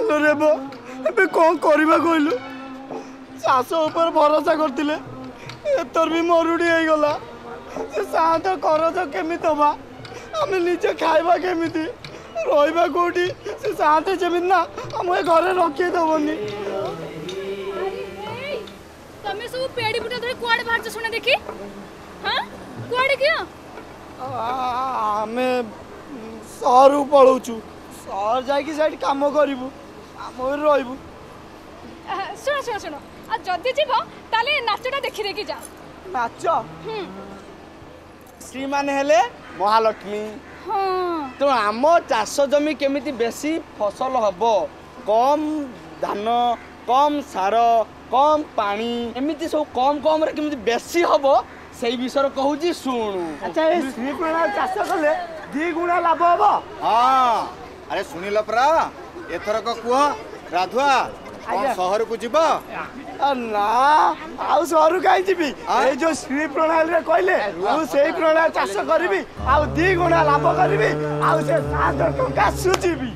आलो रे बो ए कौन करबा कहलु चाष ऊपर भरोसा करथिले एतर भी मरुड़ी हो गला से साथ करज केमी दबा आमे निजे खाइबा केमिति रहिबा कोठी से साथ जेमिति ना हम घरे रखी दबनी तमे सब पेड़ी बुटा धरे कुआडे बाहर सुने देखी हां कुआडे किया आमे सहरु पळौचु सहर जाई साइड काम करिवु हम रहिबु सुनो सुनो सुनो आ जदी जीव ताले नाचटा देखि देखि जा नाच श्रीमान हेले महालक्ष्मी हां तो आम चाष जमी केमिति बेसी फसल हबो कम धान कम सार कम पानी एमिति सब कम कम रे केमिति बेसी हबो सेही विषय कहूची सुनु अच्छा ए श्री प्रणाल चाष कले 2 गुणा लाभ हबो हां अरे सुनिल परा एथरक कुह राधुआ शहर को जीव ना आउ शहर कहीं जीवी ए जो श्री प्रणाल रे कहले मु सेही प्रणाल चाष करबी आउ 2 गुणा लाभ करबी आउ से 7 टका सुजीबी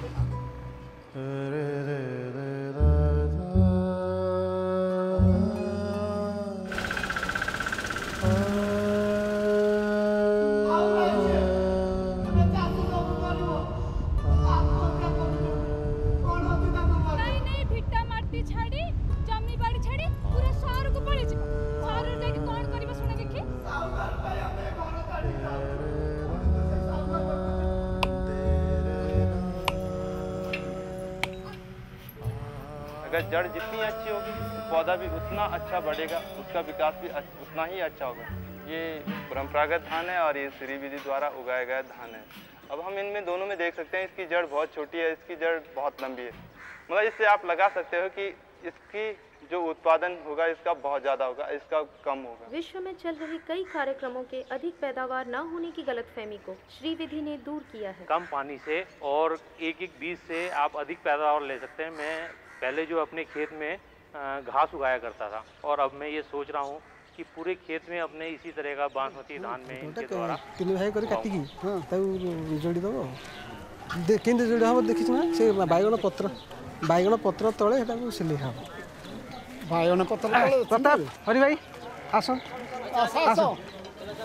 अगर जड़ जितनी अच्छी होगी पौधा भी उतना अच्छा बढ़ेगा, उसका विकास भी उतना ही अच्छा होगा। ये परंपरागत धान है और ये श्री विधि द्वारा उगाया गया धान है। अब हम इनमें दोनों में देख सकते हैं इसकी जड़ बहुत छोटी है, इसकी जड़ बहुत लंबी है। मतलब इससे आप लगा सकते हो कि इसकी जो उत्पादन होगा इसका बहुत ज़्यादा होगा, इसका कम होगा। विश्व में चल रहे कई कार्यक्रमों के अधिक पैदावार न होने की गलतफहमी को श्री विधि ने दूर किया है। कम पानी से और एक बीज से आप अधिक पैदावार ले सकते हैं। मैं पहले जो अपने खेत में घास उगाया करता था और अब मैं ये सोच रहा हूँ कि पूरे खेत में अपने इसी तरह का बासमती धान में इनके द्वारा तीन भाई कर काटिकी हां ताऊ जोड़ी दबो केंदे जोड़ी हम देखि ना से बाइगण पत्र तळे हेटा को सिले हा बाइगण पत्र तळे प्रताप हरि भाई आसो आसो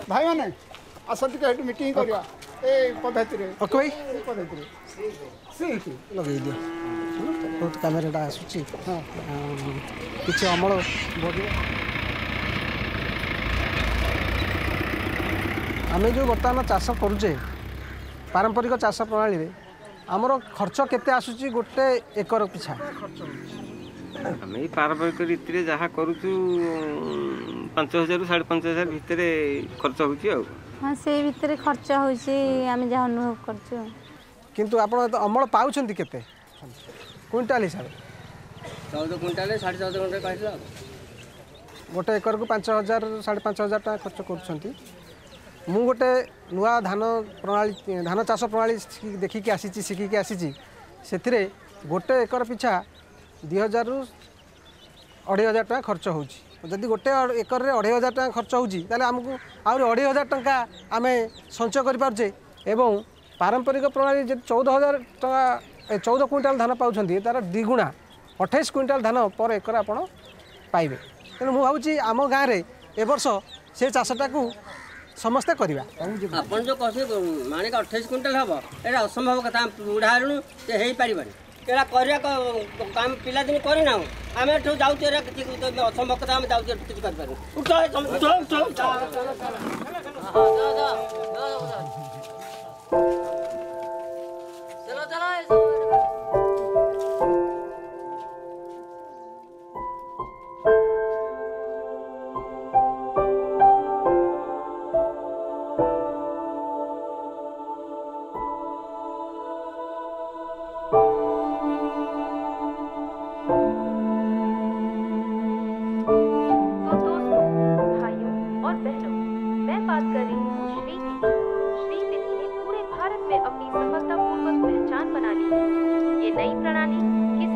भाई माने आसो टिके हेट मीटिंग करिया ए पद्धति रे ओके भाई ए पद्धति रे सी लगे दियो बहुत कैमराटा आसुची हां किछ अमल बढ़िया आमे जो बर्तमान चाष करुचे पारंपरिक चाष प्रणाली रे आमर खर्च केते आसुची गोटे एकर पिछा आम ये पारंपरिक रीति जहाँ करुचु 5000 ରୁ 5500 भितर खर्च होची आ हां से भितर खर्च होची आमे जहाँ अनुभव करछु किंतु आपण अमल पाउछंती केते क्विंटाल हिसाब 14 क्विंटाल 14.5 क्विंटाल कहला गोटे एकर को 5000 5500 टका खर्च करुछंती। मु गोटे नुआ धान प्रणाली धान चाष प्रणाली देखिकी आसी शिखिकी आसी से गोटे एकर पिछा 2000 ରୁ 2500 टका खर्च होची। जदि गोटे एकर रे 2500 टका खर्च होची ताले हमकु आउर 2500 टका आमे संचय करि पारजे एवं पारंपरिक प्रणाली जे 14000 टका 14 क्विंटाल धान पाउछंती तार द्विगुणा 28 क्विंटाल धान पर एकर आपण पाइबे। तेणु मु भावुची आम गाँव में ए वर्ष से चाषटा को समस्ते करवा अपन जो कहे माने 28 क्विंटाल हम एटा असंभव कथा बुढ़ा से हो पार एटा करवा काम पिला दिन करना आम एठू जाऊँ असंभव कथा आम जाऊँ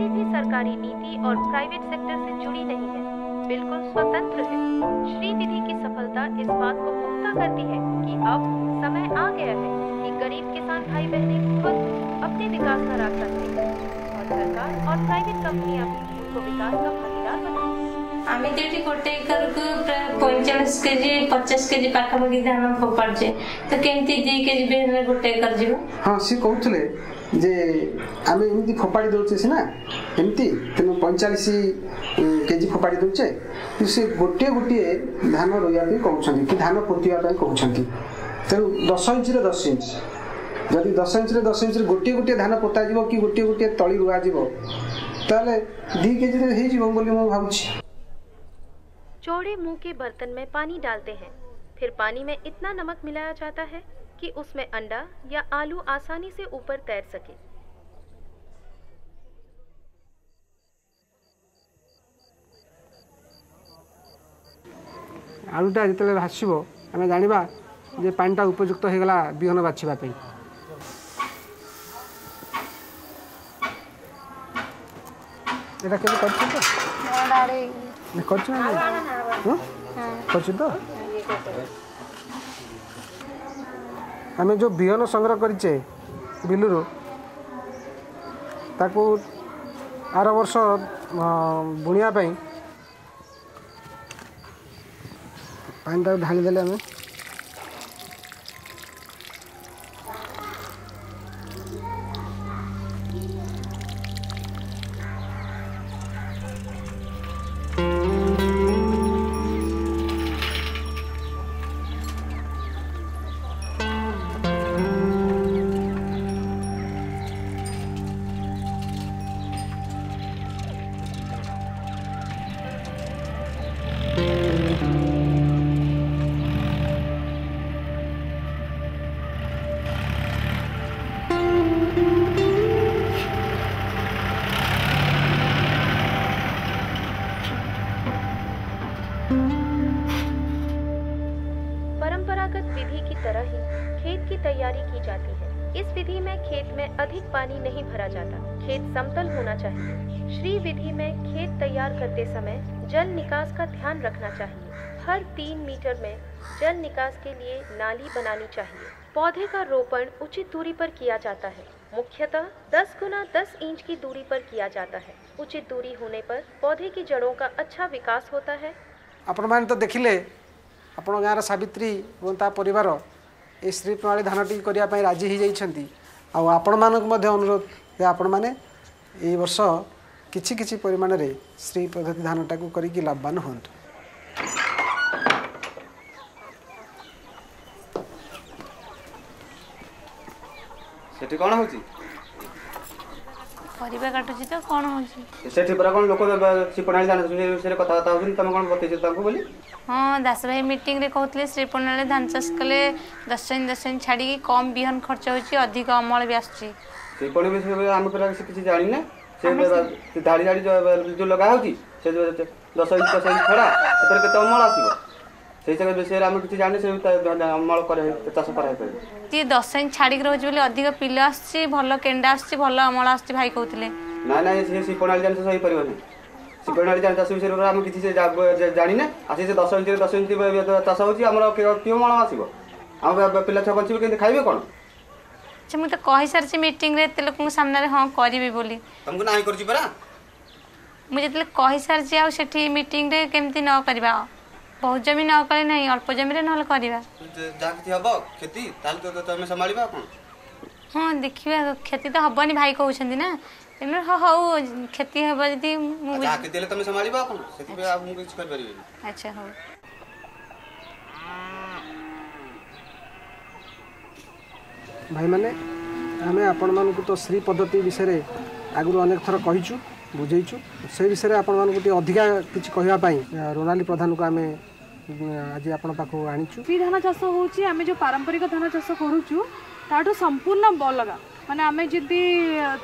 किसी सरकारी नीति और प्राइवेट सेक्टर से जुड़ी नहीं है, बिल्कुल स्वतंत्र है। श्री विधि की सफलता इस बात को पुख्ता करती है कि अब समय आ गया है कि गरीब किसान भाई बहनें खुद अपने विकास का रास्ता तय करें और सरकार और प्राइवेट कंपनियां भी उनको विकास का भागीदार बनाएं। आम तो गोटे एकर को प्राय 45 केजी 50 केजी पाखापाखि धान फोपाड़े तो केमती 2 केजी बिहन गोटे एकर जीव। हाँ सी कहते जे आम एमती फोपाड़ी दौचे सीना एमती तेणु 45 केजी फोपाड़ी दौचे कि सी गोटे गोटे धान रोइया कहते कि धान पोतिया कहते तेणु 10 इंच 10 इंच जदि 10 इंच 10 इंच गोटे गोटे धान पोता जीव कि गोटे गोटे तली रुआ जीव ताले 2 केजी हो भावुँ। चौड़े मुंह के बर्तन में पानी डालते हैं, फिर पानी में इतना नमक मिलाया जाता है कि उसमें अंडा या आलू आसानी से ऊपर तैर सके। आलूटा जिते भाषब आम जाना जे पानीटा उपयुक्त हो गला बिहन बाछवाई। এটা কেন করছো তো করছো না করছো তো আমি যে বিহন সংগ্রহ করিছে বিলুরু তাকু আর বর্ষ বুণিয়া পাই পানিটা ঢালি দেলে আমি परंपरागत विधि की तरह ही खेत की तैयारी की जाती है। इस विधि में खेत में अधिक पानी नहीं भरा जाता, खेत समतल होना चाहिए। श्री विधि में खेत तैयार करते समय जल निकास का ध्यान रखना चाहिए। हर 3 मीटर में जल निकास के लिए नाली बनानी चाहिए। पौधे का रोपण उचित दूरी पर किया जाता है, मुख्यतः 10 गुना 10 इंच की दूरी पर किया जाता है। उचित दूरी होने पर पौधे की जड़ों का अच्छा विकास होता है। आपण मान तो देखिले आपण गाँव सावित्री और परिवार ये श्री प्रणाली धानटी करने राजी हो जाती। आपण मानक अनुरोध जे आपण मैंने ये वर्ष किछि किछि परिमाण रे श्री पद्धति धानटा को करी लाभवान हूँ। सेठी कौन होची परिबा काटुची तो कौन होची सेठी परा कौन लोक श्री प्रणाली धान विषय कथा कथा होची तमे कौन बतैछ ताको बोली। हाँ दास भाई मीटिंग रे कहते श्री प्रणाली धान चाष कले 10 इंच छाड़ी कम बिहन खर्च होची अधिक अमल भी आछी। श्री प्रणाली विषय आम परा किछि जानि ना से धाड़ी धाड़ी जो लगा होची से 10 इंच छड़ा एतर केते अमल आसीबो से जगह विषय आम किछि जानि से अमल करे चाष करे ती 10 इंच छाड़ी रहउची बोले अधिक पिला आछी भलो केंडा आछी भलो अमल आछी भाई कहउतले। ना ना से श्री प्रणाली जान सही परिबो श्री प्रणाली जान चाष विषय आम किछि से जानि ना आसी से 10 इंच चाष होची हमर क्यों मन आसीबो हम पिला छ बंचिबो केंते खाइबे कोन। अच्छा मु तो कहि सारछि मीटिंग रे एते लोक सामने रे हां करिबे बोली हमको नाही करछि परा मु जेतले कहि सारछि आ सेठी मीटिंग रे केमती न करबा बहुत जमीन न करे नहीं अल्प जमीन रे नहले करबा जा किछि हबो खेती ताल तो तमे संभाळबा कोन। हां देखिबा खेती तो हबनी भाई कहउछंदी ना एमे हो खेती हबा जदी मु जा के देले तमे संभाळबा कोन सेति पे हम कुछ कर परिबे। अच्छा हो भाई मैंने आम आपण मानक तो श्री पद्धति विषय आगु अनेक थर कहीचु बुझेचु से विषय आपण मानक अधिका किछि कहवाई रोनाली प्रधान को आम आज आपण पाखु आनीचु। श्री धान चाष होची आमे जो पारंपरिक धान चाष करूचु ताठो संपूर्ण अलग माने आमे जदी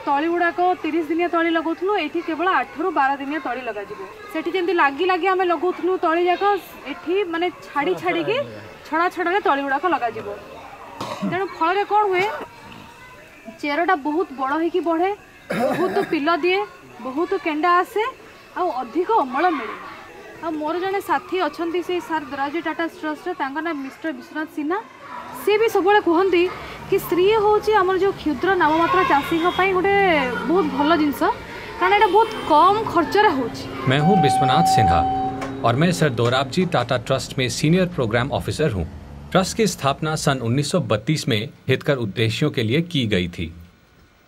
तळी गुडाक 30 दिनिया तळी लगाउथलु एठी केवल 8 रु 12 दिनिया तळी लगा जिवो सेठी जेंति लागी लागी आमे लगाउथलु तळी जाक एठी माने छाड़ी छाड़ी के छड़ा छड़ा रे तळी गुडाक लगा जिवो तेणु फल कौन हुए चेरटा बहुत बड़ हो बढ़े बहुत पिल दिए बहुत केंडा आसे अधिक अमल मिले। आ मोर जने साथी अच्छा से सार दराजी टाटा ट्रस्ट ना मिस्टर विश्वनाथ सिन्हा सी भी सब कहती कि श्री होची हमर जो क्षुद्र नाममात्र चाषी गोटे बहुत भल जिनस कारण ये बहुत कम खर्च होची। मैं हूं विश्वनाथ सिन्हा और मैं सर दोराबजी टाटा ट्रस्ट में सीनियर प्रोग्राम ऑफिसर हूं। ट्रस्ट की स्थापना सन 1932 में हितकर उद्देश्यों के लिए की गई थी।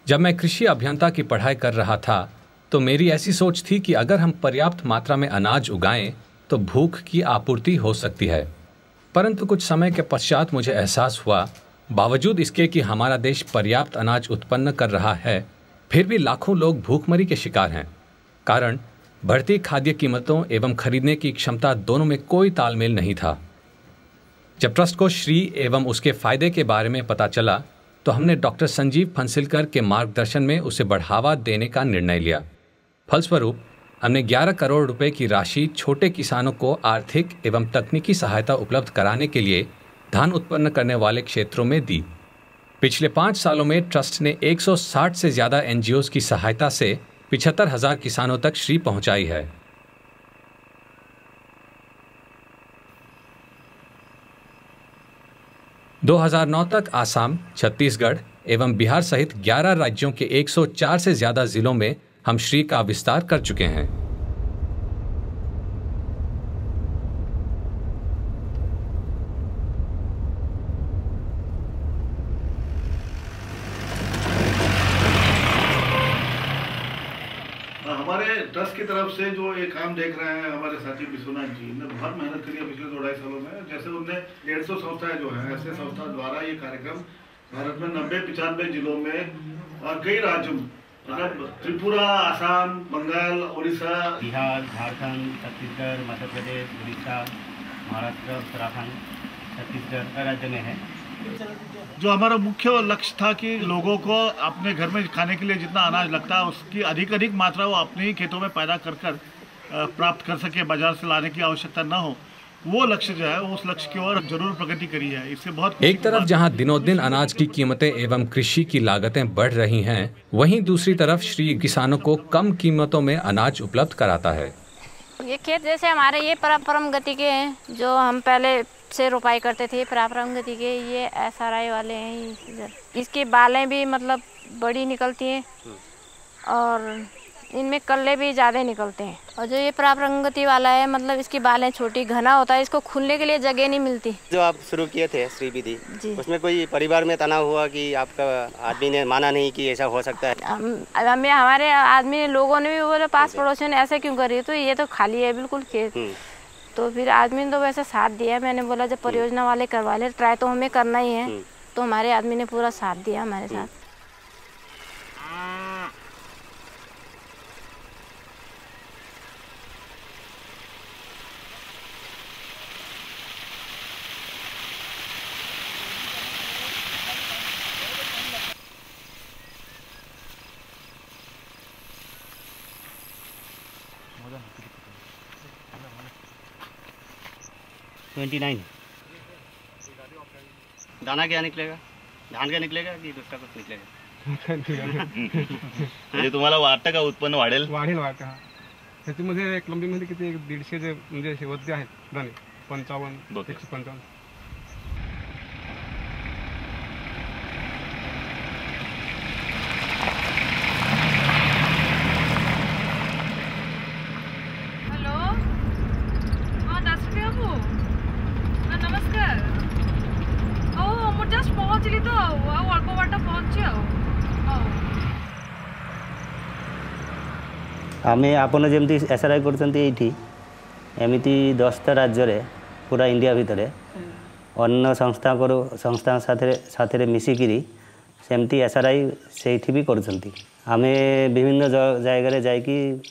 जब मैं कृषि अभियंता की पढ़ाई कर रहा था तो मेरी ऐसी सोच थी कि अगर हम पर्याप्त मात्रा में अनाज उगाएं तो भूख की आपूर्ति हो सकती है। परंतु कुछ समय के पश्चात मुझे एहसास हुआ, बावजूद इसके कि हमारा देश पर्याप्त अनाज उत्पन्न कर रहा है, फिर भी लाखों लोग भूखमरी के शिकार हैं। कारण बढ़ती खाद्य कीमतों एवं खरीदने की क्षमता दोनों में कोई तालमेल नहीं था। जब ट्रस्ट को श्री एवं उसके फायदे के बारे में पता चला तो हमने डॉक्टर संजीव फंसिलकर के मार्गदर्शन में उसे बढ़ावा देने का निर्णय लिया। फलस्वरूप हमने 11 करोड़ रुपए की राशि छोटे किसानों को आर्थिक एवं तकनीकी सहायता उपलब्ध कराने के लिए धान उत्पन्न करने वाले क्षेत्रों में दी। पिछले 5 सालों में ट्रस्ट ने 160 से ज़्यादा NGOs की सहायता से 75,000 किसानों तक श्री पहुंचाई है। – 2009 तक आसाम, छत्तीसगढ़ एवं बिहार सहित 11 राज्यों के 104 से ज़्यादा जिलों में हम श्री का विस्तार कर चुके हैं। हमारे ट्रस्ट की तरफ से जो ये काम देख रहे हैं हमारे साथी विश्वनाथ जी ने बहुत मेहनत करी है पिछले 2-2.5 सालों में। जैसे उनने 150 संस्थाएं जो है ऐसे संस्था द्वारा ये कार्यक्रम भारत में 90-95 जिलों में और कई राज्यों में, मतलब त्रिपुरा, आसाम, बंगाल, उड़ीसा, बिहार, झारखंड, छत्तीसगढ़, मध्य प्रदेश, उड़ीसा, महाराष्ट्र, उत्तराखंड, छत्तीसगढ़ कई राज्य में है। जो हमारा मुख्य लक्ष्य था कि लोगों को अपने घर में खाने के लिए जितना अनाज लगता है उसकी अधिक मात्रा वो अपने ही खेतों में पैदा कर प्राप्त कर सके, बाजार से लाने की आवश्यकता न हो, वो लक्ष्य जो है उस लक्ष्य की ओर जरूर प्रगति करी है। इससे बहुत एक तरफ जहां दिनों दिन अनाज की कीमतें एवं कृषि की लागतें बढ़ रही हैं, वहीं दूसरी तरफ श्री किसानों को कम कीमतों में अनाज उपलब्ध कराता है। ये खेत जैसे हमारे ये परम गति के हैं, जो हम पहले से रोपाई करते थे, परम गति के ये SRI वाले हैं इधर। इसकी बालें भी मतलब बड़ी निकलती हैं और इनमें कल्ले भी ज़्यादा निकलते हैं। और जो ये प्रारंगति वाला है मतलब इसकी बालें छोटी, घना होता है, इसको खुलने के लिए जगह नहीं मिलती। जो आप शुरू किए थे श्री विधि, उसमें कोई परिवार में तनाव हुआ कि आपका आदमी ने माना नहीं कि ऐसा हो सकता है? हमारे आदमी लोगों ने भी बोले, पास पड़ोसियों ने ऐसे क्यों करी, तो ये तो खाली है बिल्कुल खेत। तो फिर आदमी ने तो वैसे साथ दिया। मैंने बोला जब परियोजना वाले करवा ले, ट्राई तो हमें करना ही है, तो हमारे आदमी ने पूरा साथ दिया हमारे साथ। दाना क्या निकलेगा? धान का निकलेगा की दूसरा कुछ निकलेगा? म्हणजे तुम्हाला वाटतं का उत्पन्न वाढेल? वाढेल वाटतं. त्याच्यामध्ये कलंबीमध्ये किती 150 म्हणजे शेवटचे आहेत दाणे 55 155. आमे आपन जेमती SRI करछन्ती एठी एमिति 10टा राज्य रे पूरा इंडिया भितरे अन्य संस्था साथे मिसिकिरी सेमती SRI सेठी भी करछन्ती। आमे विभिन्न जगह रे जाई कि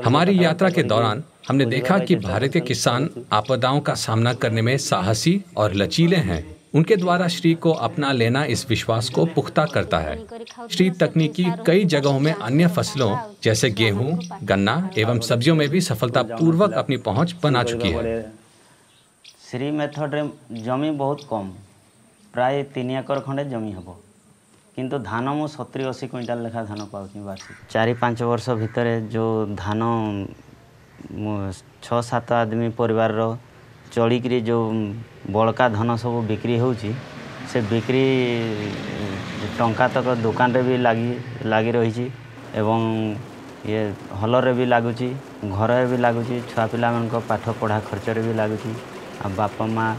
हमारी यात्रा के दौरान हमने देखा कि भारतीय किसान आपदाओं का सामना करने में साहसी और लचीले हैं। उनके द्वारा श्री को अपना लेना इस विश्वास को पुख्ता करता है। श्री तकनीकी कई जगहों में अन्य फसलों जैसे गेहूं, गन्ना एवं सब्जियों में भी सफलतापूर्वक अपनी पहुंच बना चुकी है। श्री मेथड रे जमी बहुत कम, प्राय 3 एकर खंडे जमी हबो, किंतु धान मु 70-80 क्विंटाल लेखा धान पाउछि वार्षिक। 4-5 वर्ष भितर जो धान 6-7 आदमी परिवार रो चढ़ी जो बड़का धान सब बिक्री होउछि से बिक्री टंका तक दुकान रे भी लगी रही एवं ये हलरे भी लगुच घर भी लगुच छुआ पिला पाठ पढ़ा खर्च भी लगुच आ बापा माँ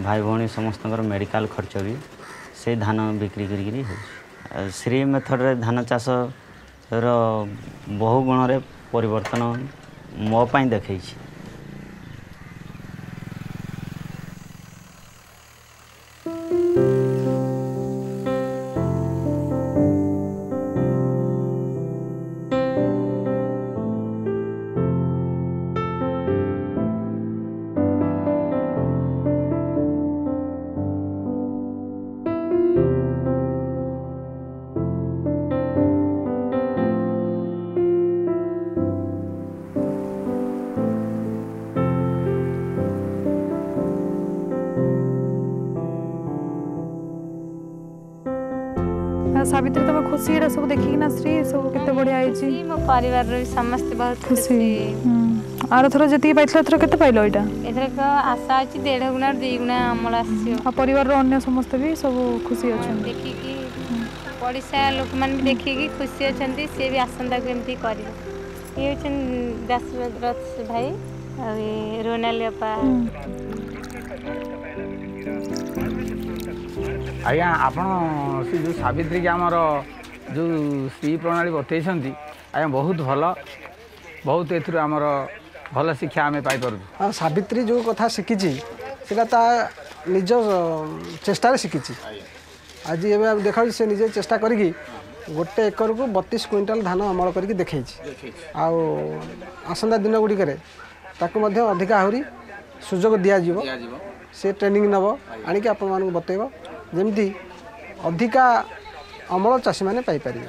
भाई भौणी समस्त मेडिकल खर्च भी से धान बिक्री करी हो श्री मेथड रे धान चाष बहु गुण रे परिवर्तन मो पाई देखई सावित्री तुम खुशी एटा सब देखी ना श्री सब केते बढ़िया आइची मो परिवार रे समस्त बहुत खुशी आरो थरो जति पाइथला थरो केते पाइलो एटा एथरे को आशा अछि 1.5 गुना 2 गुना अमल आसी आ परिवार रो अन्य समस्त भी सब खुशी अछन देखि कि पड़िसा लोक मान भी देखि कि खुशी अछंती से भी आसंदा को एमती करियो ये छन दशरथ भाई आ रोनाल अपा आज्ञा आपण से जो सावित्री के आमर जो श्री प्रणाली बतई आज्ञा बहुत भल बहुत एमर भल शिक्षा आम पाइपर हाँ सावित्री जो कथा शिखी से निज चेष्टार शिखी आज ये देख से निजे चेष्टा करी गोटे एकर को 32 क्विंटाल धान अमल करके देखी आसंदा दिन गुड़िक अधिक आहरी सुजोग दिज्व से ट्रेनिंग नब आणिक आपण बतैब जमती अधिका अमल चाषी मैंने पाइपर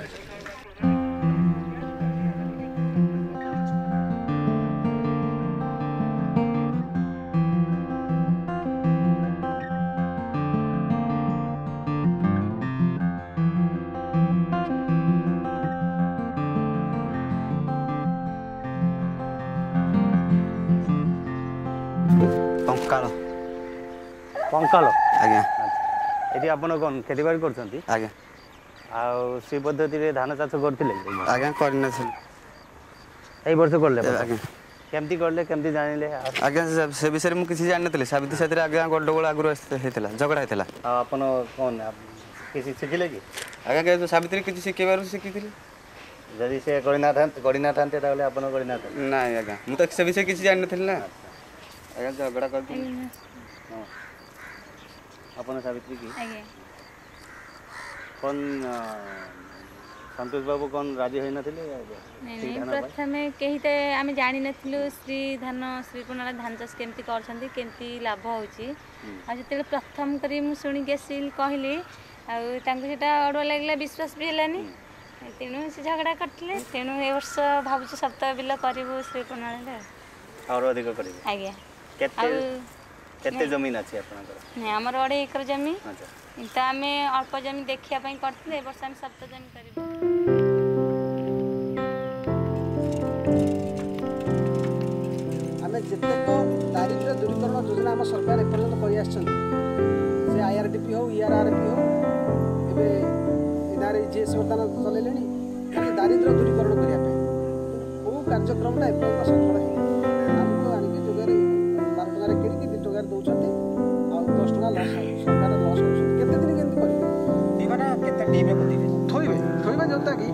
पंकाल आज्ञा ये आपन कौन खेती बाड़ी करछंती आज्ञा आ सी पद्धति रे धान चाष करथिले आज्ञा करना छ एई वर्ष करले आज्ञा केमती करले केमती जानिले आज्ञा से विषय मु किछि जान नथले सावित्री साथरे आज्ञा गडगोल आगु हेतला झगड़ा हेतला आपन कौन किछि सिखिले कि आज्ञा के सावित्री किछि सिखेबार सिखिथिले जदि से गडिना थांते ताले आपन गडिना ना आज्ञा मु त से विषय किछि जान नथले ना आज्ञा झगड़ा करथि हां अपन सावित्री की कौन संतोष बाबू कौन राजी होई नथिले नहीं प्रथम कहीते आम जानी नथिलु श्री धान श्री प्रणाली धान चाष केमती करछंती केमती लाभ होची आ जते प्रथम करी मु सुनी के सील कहली आ तांको सेटा अडवा लागला विश्वास भी हलानी तेणु से झगड़ा करथिले तेणु ए वर्ष भाबुछ सप्ताह बिल करिवो श्री प्रणाली और अधिक करिवो आज्ञा केते जमीन अछि आपनकर नै हमर 2 एकर जमीन अच्छा त आमे अल्प जमीन देखिया पई करथिले ए वर्ष हम सप्त जमीन करिबो आमे जते को दारिद्र्य दूरीकरण योजना हम सरकार एपर्यंत करि आछन से आईआरडीपी हो ईआरआरपी हो एबे इनारे जे सरदान चलेलेनी खाली दारिद्र्य दूरीकरण करिया पे ओ कार्यक्रमटा एपर्यंत सफल हे हमको आनिके जोगारे 12 टका रे किनी 2 टका रे दउछते आ 10 टका लॉस सरकार लॉस होछ केते दिन केंती करिवे दीवाना केते टीमे को दिबे थोइबे जोता की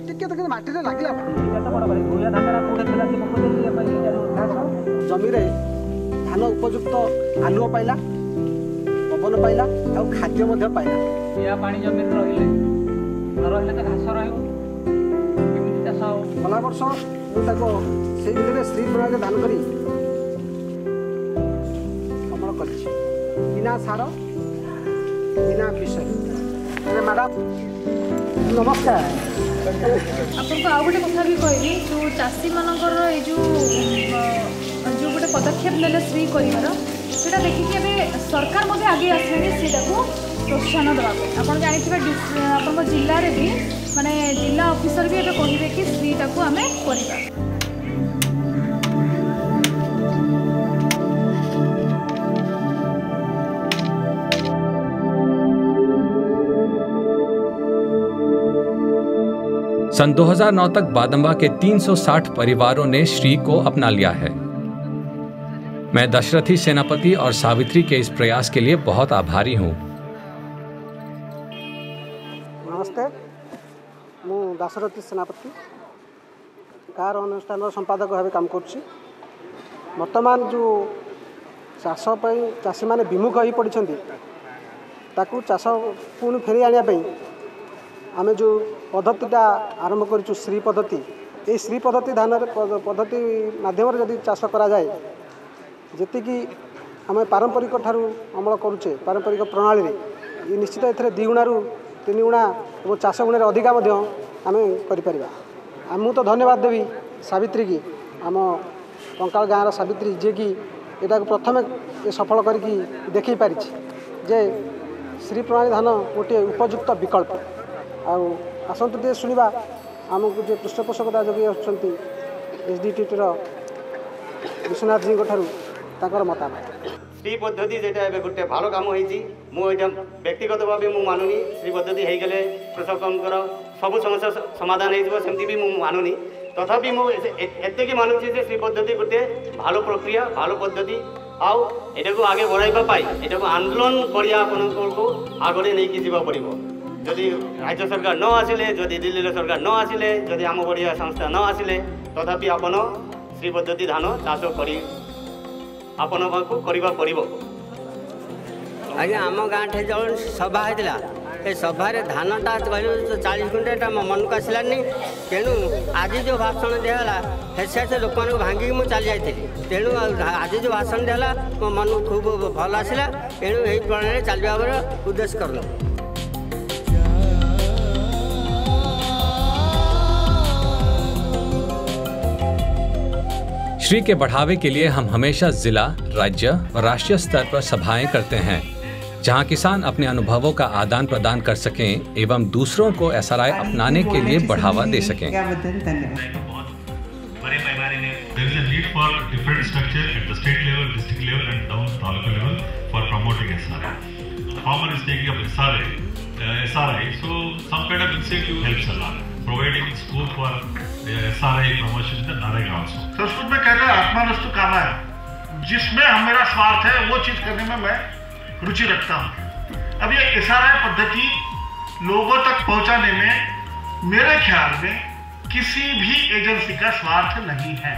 टिके तक माटी रे लागिला केते बड़ बड़ गोया धानरा कोडे थला से मको दे पाई जमी रे धान उपयुक्त आलुओ पाइला पवन पाइला आ खाद्य मध्ये पाइला या पानी जमी रे रहिले न रहिले त घास रहयो केमिति चाष गला वर्ष मु ताको सेई भितरे श्री प्रणाली धान करी अमल करछि बिना सार बिना विषय अरे मैडम नमस्कार आपको आउ गोटे कथा भी कहली जो चाषी मानकर ये जो गोटे पदक्षेप नेले श्री कर देखिए एवं सरकार मध्य आगे आसले से प्रोत्साहन देवा आप जानते आप जिले में भी माने जिला ऑफिसर भी कहे कि श्रीटा को आम कर सन 2009 तक बादम्बा के 360 परिवारों ने श्री को अपना लिया है। मैं दशरथी सेनापति और सावित्री के इस प्रयास के लिए बहुत आभारी हूँ। नमस्ते, मु दशरथी सेनापति कार अनुष्ठान संपादक भाव काम करुच्ची। वर्तमान जो चाष चाषी मैंने विमुख हो पड़ते ताकू चाष पुणी फेरी आने आम जो पद्धतिटा आरंभ करूँ श्री पद्धति, ये श्री पद्धति धान पद्धति माध्यम जदि चाष करा जाए जी आम पारंपरिक ठारू अमल करुचे पारंपरिक प्रणाली ये निश्चित ए 2 गुणा 3 गुणा और चाष गुण अधिका आम कर। मुझे तो धन्यवाद देवी सावित्री की, आम कंकाल गाँव सावित्री जी की यहाँ प्रथम ये सफल करके देखी पारी जे श्री प्रणाली धान गोटे उपयुक्त विकल्प। आसतु टे शुणा आमको जो पृष्ठपोषकता जगह अच्छी एसडीटी विश्वनाथ जी ठार मतामत श्री पद्धति जेटा गोटे भल कम होती व्यक्तिगत भाव मुझे मानुनी। श्री पद्धति हो गले कृषकर सब समस्या समाधान होमती भी मुझे मानुनी। तथापि मुझे मानुची श्री पद्धति गोटे भल प्रक्रिया भल पद्धति आटा को आगे बढ़ाई यहाँ आंदोलन बढ़िया आपको आगे नहीं जावा पड़ो। जदि राज्य सरकार न आसिले जदि दिल्ली सरकार न आसिले जदि आम बढ़िया संस्था न आसिले तथापि आपन श्री पद्धति धान चाष कर आपन करवा पड़ो। आज्ञा आम गाँव जो सभा होता ये सभारे धानटा कहूँ 40 क्विंटाल मो मन को आसलानी। तेणु आज जो भाषण दिहला से लोक मानक भांगिक मुझे चली जाती। तेणु आज जो भाषण दिहला मो मन खूब भल आसला। तेणु यही प्रणाली चलवा उद्देश्य कर। श्री के बढ़ावे के लिए हम हमेशा जिला, राज्य और राष्ट्रीय स्तर पर सभाएं करते हैं जहां किसान अपने अनुभवों का आदान प्रदान कर सकें एवं दूसरों को एसआरआई अपनाने के लिए बढ़ावा दे सकें। बड़े पैमाने में there is a need for different structure at the state level, district level and down taluka level for promoting SRI. The farmer is taking up SRI, so some kind of incentive helps a lot, providing scope for SRI promotion in the NREGA also. Sanskrit में कहते हैं आत्मानस्तु कामाय, जिसमें मेरा स्वार्थ है वो चीज करने में मैं रुचि रखता हूँ। अब ये SRI पद्धति लोगों तक पहुंचाने में मेरे ख्याल में किसी भी एजेंसी का स्वार्थ नहीं है।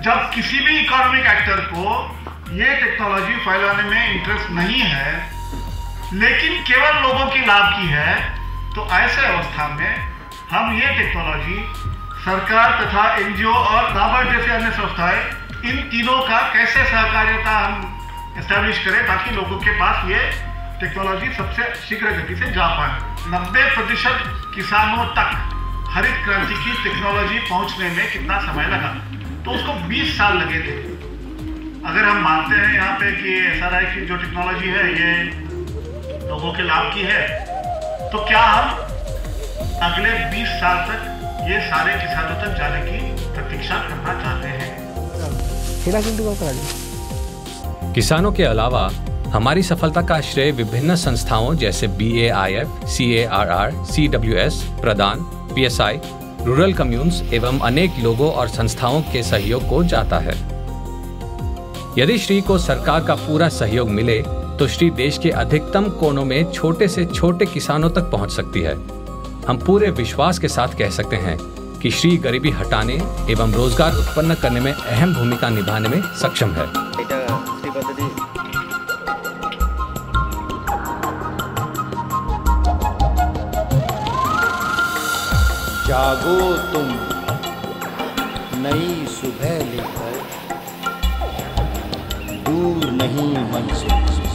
जब किसी भी इकोनॉमिक एक्टर को ये टेक्नोलॉजी फैलाने में इंटरेस्ट नहीं है लेकिन केवल लोगों की लाभ की है, तो ऐसे अवस्था में हम ये टेक्नोलॉजी सरकार तथा एनजीओ और नाबार्ड जैसे अन्य संस्थाएं इन तीनों का कैसे सहकार्यता हम एस्टैब्लिश करें ताकि लोगों के पास ये टेक्नोलॉजी सबसे शीघ्र गति से जा पाए। 90% किसानों तक हरित क्रांति की टेक्नोलॉजी पहुंचने में कितना समय लगा, तो उसको 20 साल लगे थे। अगर हम मानते हैं यहाँ पे कि एसआरआई की जो टेक्नोलॉजी है ये लोगों के लाभ की है, तो क्या हम अगले 20 साल तक ये सारे किसानों तक जाने की प्रतीक्षा करना चाहते हैं? किसानों के अलावा हमारी सफलता का श्रेय विभिन्न संस्थाओं जैसे BAIF, CARR, CWS, प्रदान, PSI, रूरल कम्यून्स एवं अनेक लोगों और संस्थाओं के सहयोग को जाता है। यदि श्री को सरकार का पूरा सहयोग मिले तो श्री देश के अधिकतम कोनों में छोटे से छोटे किसानों तक पहुंच सकती है। हम पूरे विश्वास के साथ कह सकते हैं कि श्री गरीबी हटाने एवं रोजगार उत्पन्न करने में अहम भूमिका निभाने में सक्षम है। जागो तुम नई सुबह लेकर, दूर नहीं मंजिल।